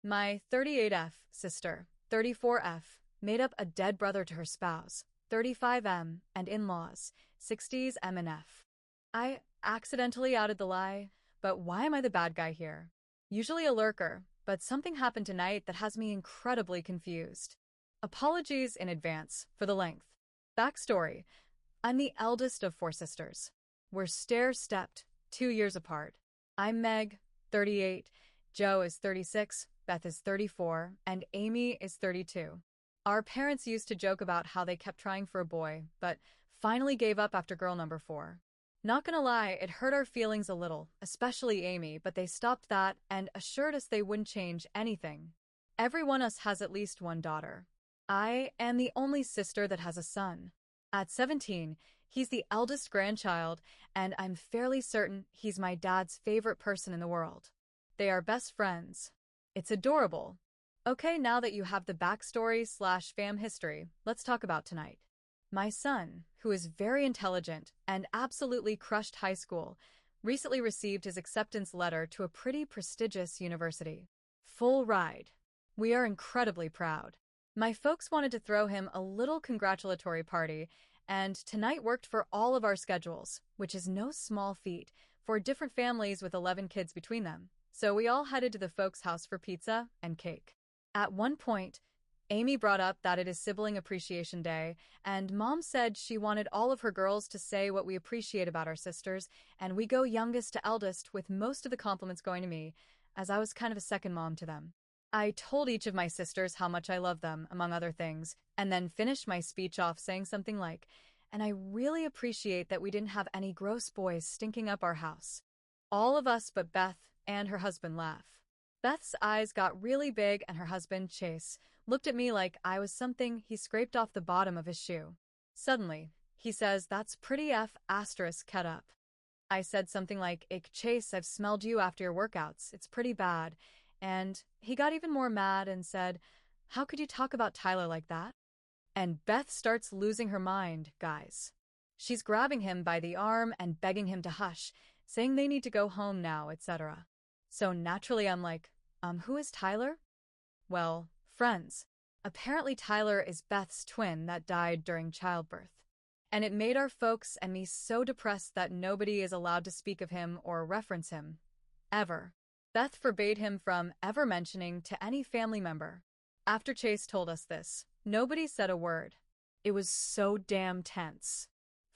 My 38F sister, 34F, made up a dead brother to her spouse, 35M, and in-laws, 60s M and F. I accidentally outed the lie, but why am I the bad guy here? Usually a lurker, but something happened tonight that has me incredibly confused. Apologies in advance for the length. Backstory: I'm the eldest of four sisters. We're stair-stepped, 2 years apart. I'm Meg, 38, Joe is 36, Beth is 34, and Amy is 32. Our parents used to joke about how they kept trying for a boy, but finally gave up after girl number 4. Not gonna lie, it hurt our feelings a little, especially Amy, but they stopped that and assured us they wouldn't change anything. Every one of us has at least one daughter. I am the only sister that has a son. At 17, he's the eldest grandchild, and I'm fairly certain he's my dad's favorite person in the world. They are best friends. It's adorable. Okay, now that you have the backstory/fam history, let's talk about tonight. My son, who is very intelligent and absolutely crushed high school, recently received his acceptance letter to a pretty prestigious university. Full ride. We are incredibly proud. My folks wanted to throw him a little congratulatory party, and tonight worked for all of our schedules, which is no small feat for different families with 11 kids between them. So we all headed to the folks' house for pizza and cake. At one point, Amy brought up that it is Sibling Appreciation Day, and Mom said she wanted all of her girls to say what we appreciate about our sisters, and we go youngest to eldest, with most of the compliments going to me, as I was kind of a second mom to them. I told each of my sisters how much I love them, among other things, and then finished my speech off saying something like, "And I really appreciate that we didn't have any gross boys stinking up our house." All of us but Beth and her husband laugh. Beth's eyes got really big, and her husband, Chase, looked at me like I was something he scraped off the bottom of his shoe. Suddenly, he says, "That's pretty F*** ket up." I said something like, "Ick, Chase, I've smelled you after your workouts. It's pretty bad." And he got even more mad and said, "How could you talk about Tyler like that?" And Beth starts losing her mind, guys. She's grabbing him by the arm and begging him to hush, saying they need to go home now, etc. So naturally I'm like, who is Tyler? Well, friends. Apparently Tyler is Beth's twin that died during childbirth. And it made our folks and me so depressed that nobody is allowed to speak of him or reference him. Ever. Beth forbade him from ever mentioning to any family member. After Chase told us this, nobody said a word. It was so damn tense.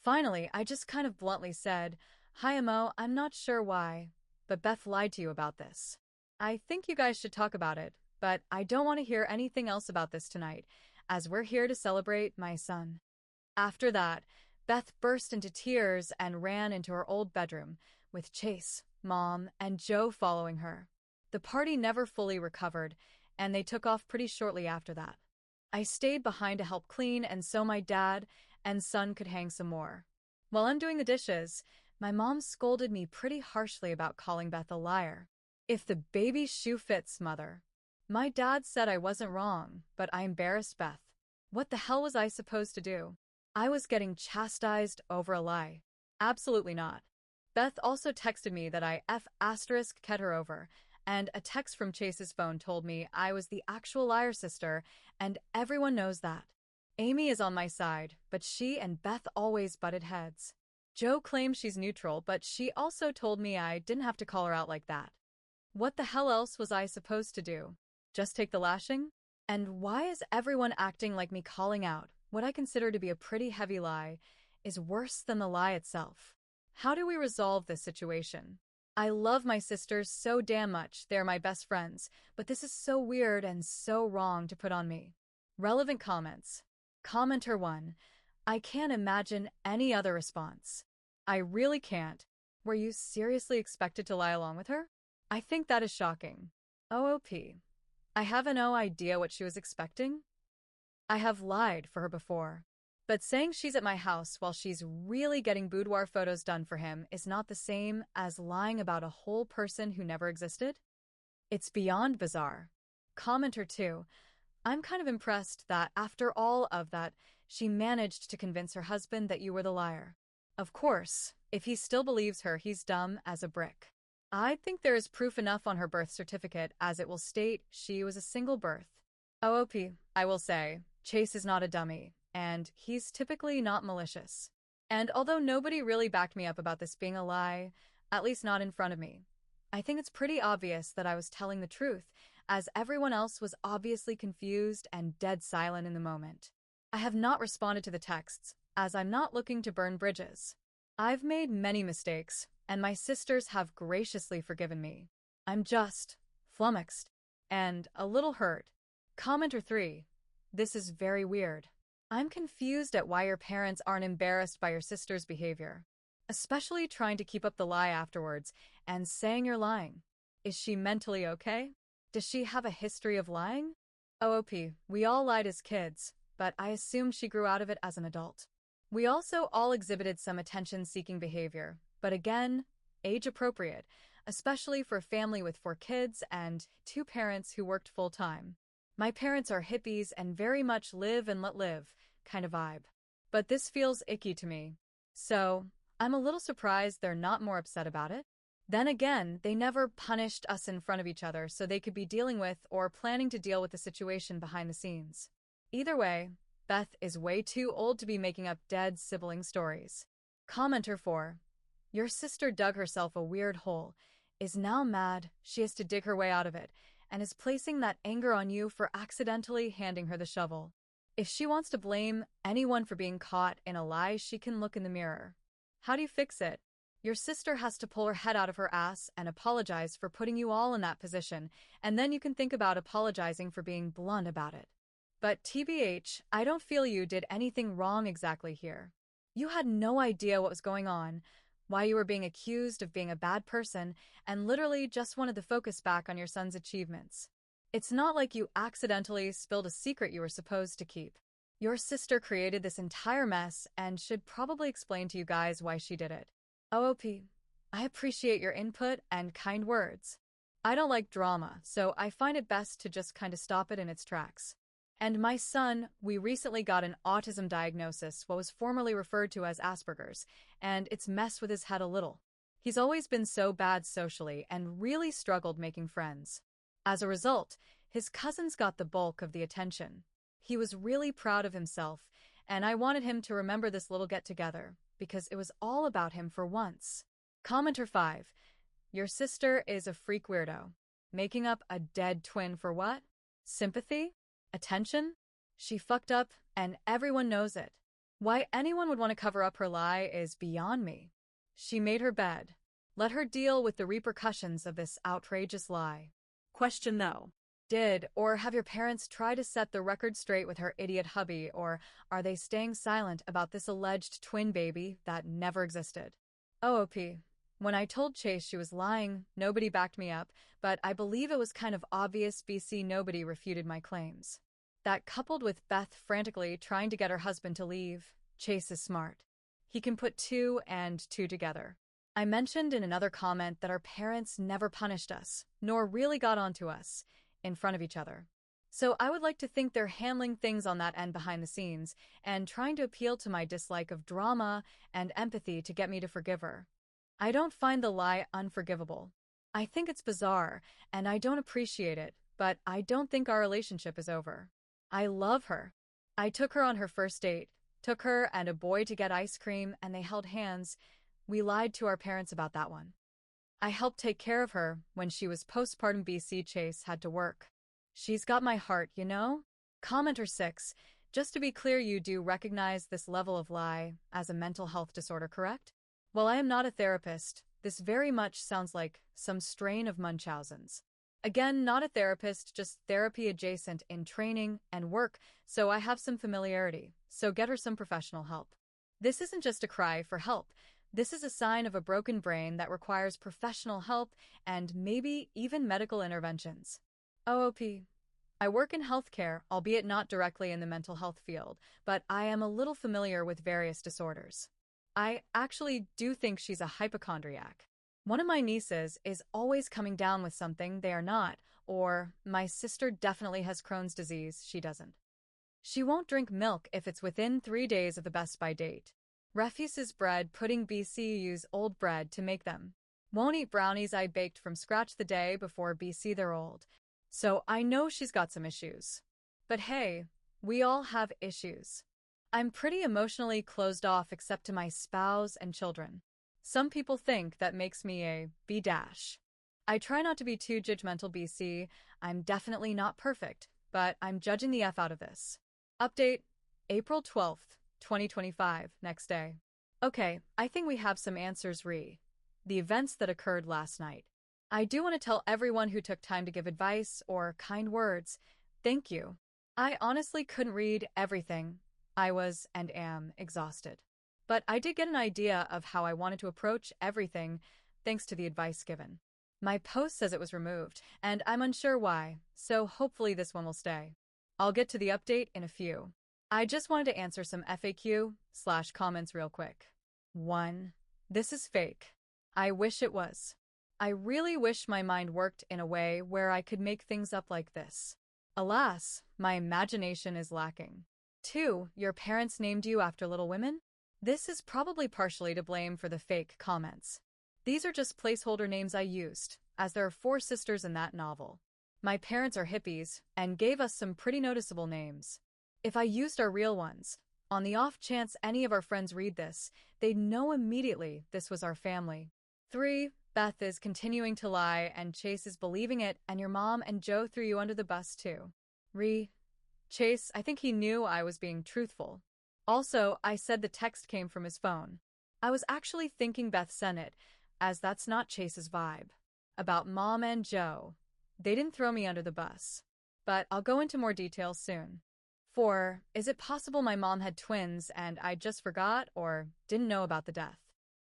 Finally, I just kind of bluntly said, "Hi, Mo, I'm not sure why, but Beth lied to you about this. I think you guys should talk about it, but I don't want to hear anything else about this tonight, as we're here to celebrate my son." After that, Beth burst into tears and ran into her old bedroom, with Chase, Mom, and Joe following her. The party never fully recovered, and they took off pretty shortly after that. I stayed behind to help clean, and so my dad and son could hang some more. While I'm doing the dishes, my mom scolded me pretty harshly about calling Beth a liar. If the baby shoe fits, mother. My dad said I wasn't wrong, but I embarrassed Beth. What the hell was I supposed to do? I was getting chastised over a lie. Absolutely not. Beth also texted me that I *ket her over, and a text from Chase's phone told me I was the actual liar sister, and everyone knows that. Amy is on my side, but she and Beth always butted heads. Joe claims she's neutral, but she also told me I didn't have to call her out like that. What the hell else was I supposed to do? Just take the lashing? And why is everyone acting like me calling out what I consider to be a pretty heavy lie is worse than the lie itself? How do we resolve this situation? I love my sisters so damn much, they're my best friends, but this is so weird and so wrong to put on me. Relevant comments. Commenter 1. I can't imagine any other response. I really can't. Were you seriously expected to lie along with her? I think that is shocking. OOP. I have no idea what she was expecting. I have lied for her before. But saying she's at my house while she's really getting boudoir photos done for him is not the same as lying about a whole person who never existed? It's beyond bizarre. Commenter 2. I'm kind of impressed that after all of that, she managed to convince her husband that you were the liar. Of course, if he still believes her, he's dumb as a brick. I think there is proof enough on her birth certificate as it will state she was a single birth. OOP, I will say, Chase is not a dummy, and he's typically not malicious. And although nobody really backed me up about this being a lie, at least not in front of me, I think it's pretty obvious that I was telling the truth, as everyone else was obviously confused and dead silent in the moment. I have not responded to the texts, as I'm not looking to burn bridges. I've made many mistakes, and my sisters have graciously forgiven me. I'm just flummoxed and a little hurt. Commenter 3. This is very weird. I'm confused at why your parents aren't embarrassed by your sister's behavior, especially trying to keep up the lie afterwards and saying you're lying. Is she mentally okay? Does she have a history of lying? OOP, we all lied as kids, but I assume she grew out of it as an adult. We also all exhibited some attention-seeking behavior, but again, age-appropriate, especially for a family with 4 kids and 2 parents who worked full-time. My parents are hippies and very much live and let live kind of vibe. But this feels icky to me. So, I'm a little surprised they're not more upset about it. Then again, they never punished us in front of each other so they could be dealing with or planning to deal with the situation behind the scenes. Either way, Beth is way too old to be making up dead sibling stories. Commenter 4. Your sister dug herself a weird hole, is now mad she has to dig her way out of it, and is placing that anger on you for accidentally handing her the shovel. If she wants to blame anyone for being caught in a lie, she can look in the mirror. How do you fix it? Your sister has to pull her head out of her ass and apologize for putting you all in that position, and then you can think about apologizing for being blunt about it. But TBH, I don't feel you did anything wrong exactly here. You had no idea what was going on, why you were being accused of being a bad person, and literally just wanted the focus back on your son's achievements. It's not like you accidentally spilled a secret you were supposed to keep. Your sister created this entire mess and should probably explain to you guys why she did it. OOP, I appreciate your input and kind words. I don't like drama, so I find it best to just kind of stop it in its tracks. And my son, we recently got an autism diagnosis, what was formerly referred to as Asperger's, and it's messed with his head a little. He's always been so bad socially and really struggled making friends. As a result, his cousins got the bulk of the attention. He was really proud of himself, and I wanted him to remember this little get-together, because it was all about him for once. Commenter 5. Your sister is a freak weirdo. Making up a dead twin for what? Sympathy? Attention? She fucked up, and everyone knows it. Why anyone would want to cover up her lie is beyond me. She made her bed. Let her deal with the repercussions of this outrageous lie. Question though. Did or have your parents try to set the record straight with her idiot hubby, or are they staying silent about this alleged twin baby that never existed? OOP. When I told Chase she was lying, nobody backed me up, but I believe it was kind of obvious BC nobody refuted my claims. That coupled with Beth frantically trying to get her husband to leave, Chase is smart. He can put 2 and 2 together. I mentioned in another comment that our parents never punished us, nor really got onto us, in front of each other. So I would like to think they're handling things on that end behind the scenes, and trying to appeal to my dislike of drama and empathy to get me to forgive her. I don't find the lie unforgivable. I think it's bizarre, and I don't appreciate it, but I don't think our relationship is over. I love her. I took her on her first date, took her and a boy to get ice cream, and they held hands. We lied to our parents about that one. I helped take care of her when she was postpartum. BC Chase had to work. She's got my heart, you know? Commenter 6. Just to be clear, you do recognize this level of lie as a mental health disorder, correct? While I am not a therapist, this very much sounds like some strain of Munchausen's. Again, not a therapist, just therapy adjacent in training and work, so I have some familiarity, so get her some professional help. This isn't just a cry for help. This is a sign of a broken brain that requires professional help and maybe even medical interventions. OOP. I work in healthcare, albeit not directly in the mental health field, but I am a little familiar with various disorders. I actually do think she's a hypochondriac. One of my nieces is always coming down with something they are not, or my sister definitely has Crohn's disease, she doesn't. She won't drink milk if it's within 3 days of the best by date. Refuses bread, pudding. BC use old bread to make them. Won't eat brownies I baked from scratch the day before BC they're old. So I know she's got some issues. But hey, we all have issues. I'm pretty emotionally closed off except to my spouse and children. Some people think that makes me a B-dash. I try not to be too judgmental, BC. I'm definitely not perfect, but I'm judging the F out of this. Update, April 12th, 2025, next day. Okay, I think we have some answers re. The events that occurred last night. I do want to tell everyone who took time to give advice or kind words, thank you. I honestly couldn't read everything. I was and am exhausted. But I did get an idea of how I wanted to approach everything thanks to the advice given. My post says it was removed, and I'm unsure why, so hopefully this one will stay. I'll get to the update in a few. I just wanted to answer some FAQ/comments real quick. 1. This is fake. I wish it was. I really wish my mind worked in a way where I could make things up like this. Alas, my imagination is lacking. 2. Your parents named you after Little Women? This is probably partially to blame for the fake comments. These are just placeholder names I used, as there are 4 sisters in that novel. My parents are hippies and gave us some pretty noticeable names. If I used our real ones, on the off chance any of our friends read this, they'd know immediately this was our family. 3. Beth is continuing to lie and Chase is believing it, and your mom and Joe threw you under the bus too. Chase, I think he knew I was being truthful. Also, I said the text came from his phone. I was actually thinking Beth sent it, as that's not Chase's vibe. About Mom and Joe. They didn't throw me under the bus. But I'll go into more details soon. 4. Is it possible my mom had twins and I just forgot or didn't know about the death?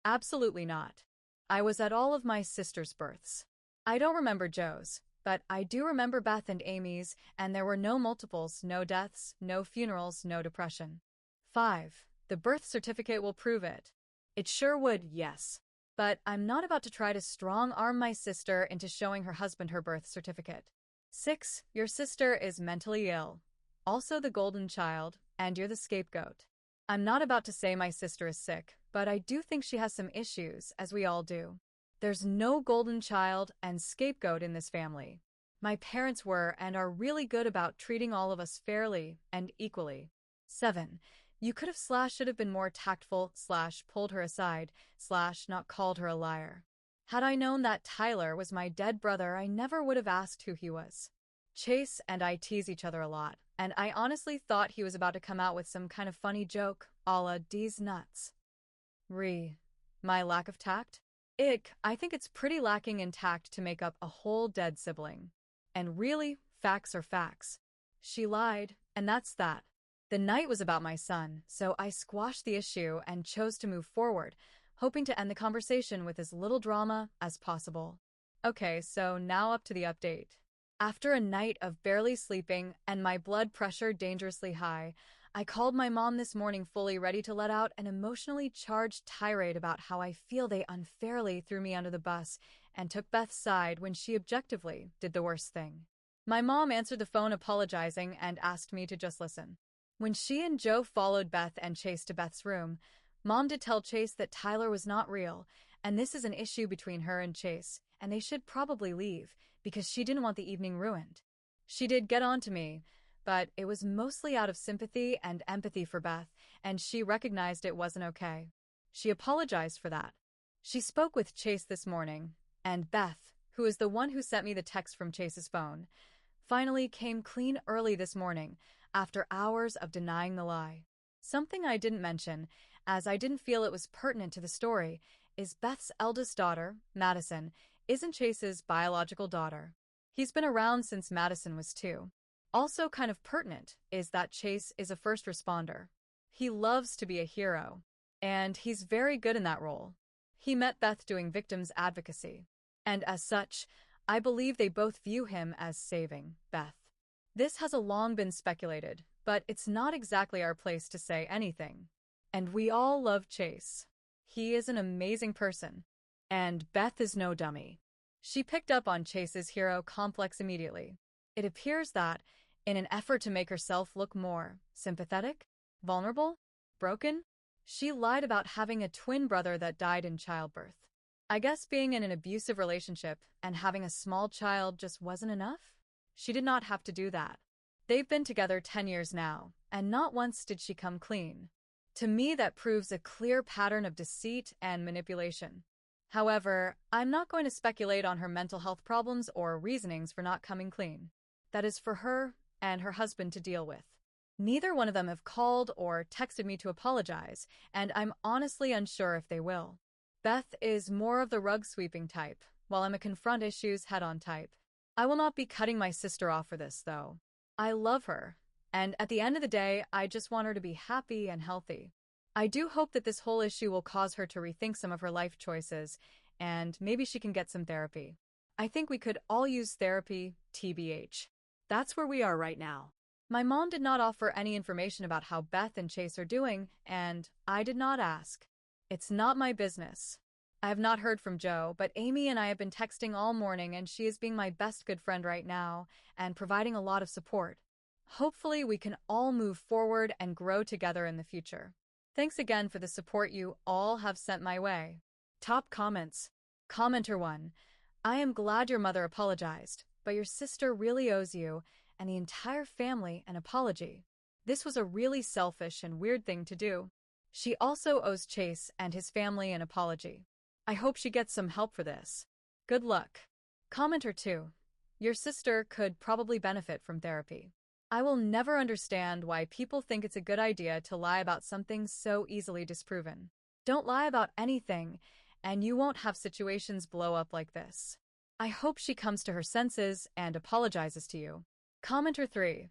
Absolutely not. I was at all of my sisters' births. I don't remember Joe's, but I do remember Beth and Amy's, and there were no multiples, no deaths, no funerals, no depression. 5. The birth certificate will prove it. It sure would, yes. But I'm not about to try to strong-arm my sister into showing her husband her birth certificate. 6. Your sister is mentally ill. Also the golden child, and you're the scapegoat. I'm not about to say my sister is sick, but I do think she has some issues, as we all do. There's no golden child and scapegoat in this family. My parents were and are really good about treating all of us fairly and equally. 7. You could have should have been more tactful pulled her aside not called her a liar. Had I known that Tyler was my dead brother, I never would have asked who he was. Chase and I tease each other a lot, and I honestly thought he was about to come out with some kind of funny joke, a la D's nuts. My lack of tact? I think it's pretty lacking in tact to make up a whole dead sibling. And really, facts are facts. She lied, and that's that. The night was about my son, so I squashed the issue and chose to move forward, hoping to end the conversation with as little drama as possible. Okay, so now up to the update. After a night of barely sleeping and my blood pressure dangerously high, I called my mom this morning fully ready to let out an emotionally charged tirade about how I feel they unfairly threw me under the bus and took Beth's side when she objectively did the worst thing. My mom answered the phone apologizing and asked me to just listen. When she and Joe followed Beth and Chase to Beth's room, Mom did tell Chase that Tyler was not real, and this is an issue between her and Chase, and they should probably leave, because she didn't want the evening ruined. She did get on to me, but it was mostly out of sympathy and empathy for Beth, and she recognized it wasn't okay. She apologized for that. She spoke with Chase this morning, and Beth, who is the one who sent me the text from Chase's phone, finally came clean early this morning, after hours of denying the lie. Something I didn't mention, as I didn't feel it was pertinent to the story, is Beth's eldest daughter, Madison, isn't Chase's biological daughter. He's been around since Madison was 2. Also kind of pertinent is that Chase is a first responder. He loves to be a hero, and he's very good in that role. He met Beth doing victims advocacy, and as such, I believe they both view him as saving Beth. This has long been speculated, but it's not exactly our place to say anything. And we all love Chase. He is an amazing person. And Beth is no dummy. She picked up on Chase's hero complex immediately. It appears that, in an effort to make herself look more sympathetic, vulnerable, broken, she lied about having a twin brother that died in childbirth. I guess being in an abusive relationship and having a small child just wasn't enough? She did not have to do that. They've been together 10 years now, and not once did she come clean. To me, that proves a clear pattern of deceit and manipulation. However, I'm not going to speculate on her mental health problems or reasonings for not coming clean. That is for her and her husband to deal with. Neither one of them have called or texted me to apologize, and I'm honestly unsure if they will. Beth is more of the rug-sweeping type, while I'm a confront issues head-on type. I will not be cutting my sister off for this, though. I love her, and at the end of the day, I just want her to be happy and healthy. I do hope that this whole issue will cause her to rethink some of her life choices, and maybe she can get some therapy. I think we could all use therapy, TBH. That's where we are right now. My mom did not offer any information about how Beth and Chase are doing, and I did not ask. It's not my business. I have not heard from Joe, but Amy and I have been texting all morning, and she is being my best good friend right now and providing a lot of support. Hopefully, we can all move forward and grow together in the future. Thanks again for the support you all have sent my way. Top comments. Commenter 1. I am glad your mother apologized, but your sister really owes you and the entire family an apology. This was a really selfish and weird thing to do. She also owes Chase and his family an apology. I hope she gets some help for this. Good luck. Commenter 2. Your sister could probably benefit from therapy. I will never understand why people think it's a good idea to lie about something so easily disproven. Don't lie about anything, and you won't have situations blow up like this. I hope she comes to her senses and apologizes to you. Commenter 3.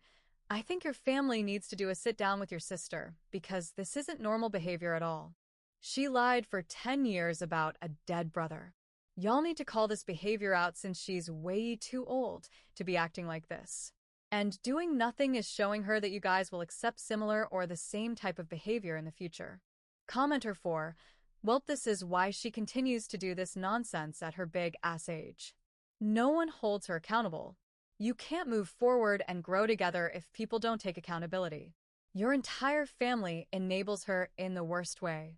I think your family needs to do a sit-down with your sister, because this isn't normal behavior at all. She lied for 10 years about a dead brother. Y'all need to call this behavior out since she's way too old to be acting like this. And doing nothing is showing her that you guys will accept similar or the same type of behavior in the future. Commenter 4. Well, this is why she continues to do this nonsense at her big-ass age. No one holds her accountable. You can't move forward and grow together if people don't take accountability. Your entire family enables her in the worst way.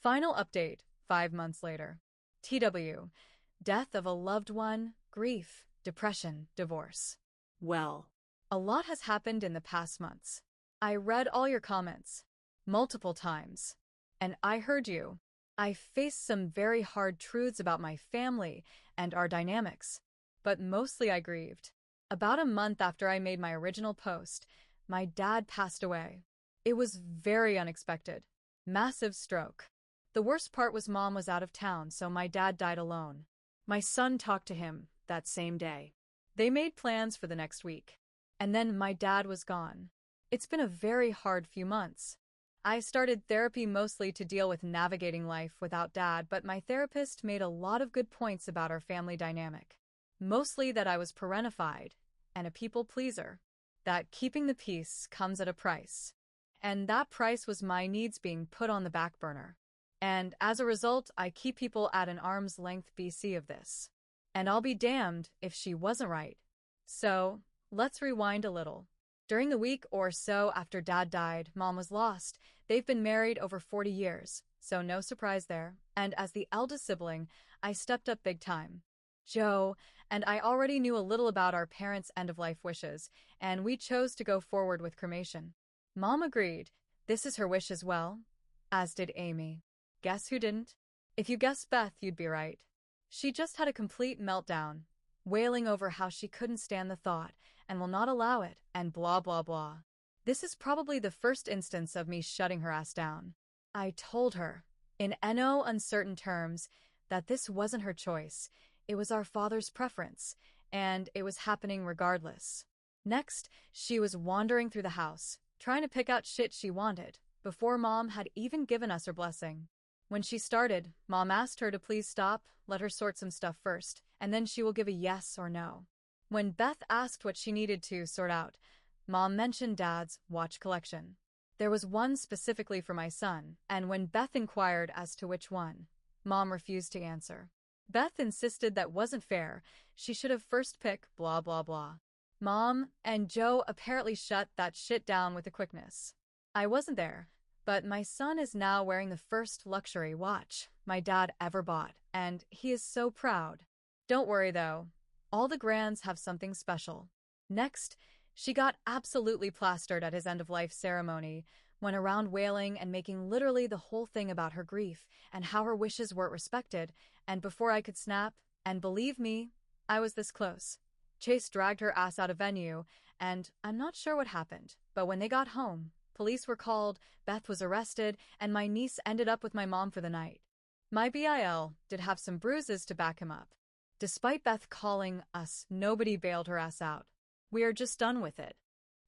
Final update, 5 months later. TW. Death of a loved one, grief, depression, divorce. Well, a lot has happened in the past months. I read all your comments. Multiple times. And I heard you. I faced some very hard truths about my family and our dynamics. But mostly I grieved. About a month after I made my original post, my dad passed away. It was very unexpected. Massive stroke. The worst part was Mom was out of town, so my dad died alone. My son talked to him that same day. They made plans for the next week. And then my dad was gone. It's been a very hard few months. I started therapy mostly to deal with navigating life without Dad, but my therapist made a lot of good points about our family dynamic. Mostly that I was parentified and a people pleaser. That keeping the peace comes at a price. And that price was my needs being put on the back burner. And as a result, I keep people at an arm's length BC of this. And I'll be damned if she wasn't right. So, let's rewind a little. During the week or so after Dad died, Mom was lost. They've been married over 40 years, so no surprise there. And as the eldest sibling, I stepped up big time. Joe and I already knew a little about our parents' end-of-life wishes, and we chose to go forward with cremation. Mom agreed. This is her wish as well, as did Amy. Guess who didn't? If you guessed Beth, you'd be right. She just had a complete meltdown, wailing over how she couldn't stand the thought and will not allow it, and blah blah blah. This is probably the first instance of me shutting her ass down. I told her, in no uncertain terms, that this wasn't her choice. It was our father's preference, and it was happening regardless. Next, she was wandering through the house, trying to pick out shit she wanted, before Mom had even given us her blessing. When she started, Mom asked her to please stop, let her sort some stuff first, and then she will give a yes or no. When Beth asked what she needed to sort out, Mom mentioned Dad's watch collection. There was one specifically for my son, and when Beth inquired as to which one, Mom refused to answer. Beth insisted that wasn't fair. She should have first picked blah blah blah. Mom and Joe apparently shut that shit down with a quickness. I wasn't there, But my son is now wearing the first luxury watch my dad ever bought, and he is so proud. Don't worry though, all the grands have something special. Next, she got absolutely plastered at his end-of-life ceremony, went around wailing and making literally the whole thing about her grief and how her wishes weren't respected, and before I could snap, and believe me, I was this close. Chase dragged her ass out of venue, and I'm not sure what happened, but when they got home, police were called, Beth was arrested, and my niece ended up with my mom for the night. My BIL did have some bruises to back him up. Despite Beth calling us, nobody bailed her ass out. We are just done with it.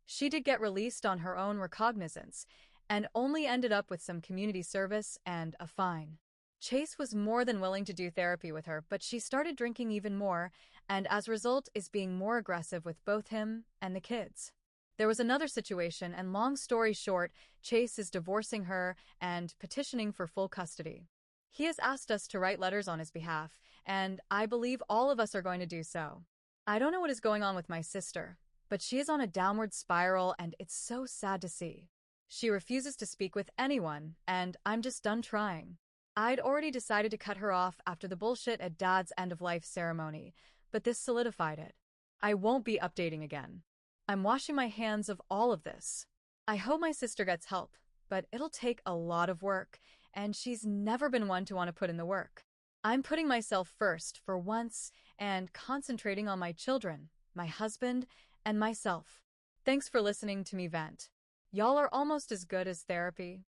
She did get released on her own recognizance, and only ended up with some community service and a fine. Chase was more than willing to do therapy with her, but she started drinking even more, and as a result is being more aggressive with both him and the kids. There was another situation, and long story short, Chase is divorcing her and petitioning for full custody. He has asked us to write letters on his behalf, and I believe all of us are going to do so. I don't know what is going on with my sister, but she is on a downward spiral and it's so sad to see. She refuses to speak with anyone, and I'm just done trying. I'd already decided to cut her off after the bullshit at Dad's end-of-life ceremony, but this solidified it. I won't be updating again. I'm washing my hands of all of this. I hope my sister gets help, but it'll take a lot of work, and she's never been one to want to put in the work. I'm putting myself first for once and concentrating on my children, my husband, and myself. Thanks for listening to me vent. Y'all are almost as good as therapy.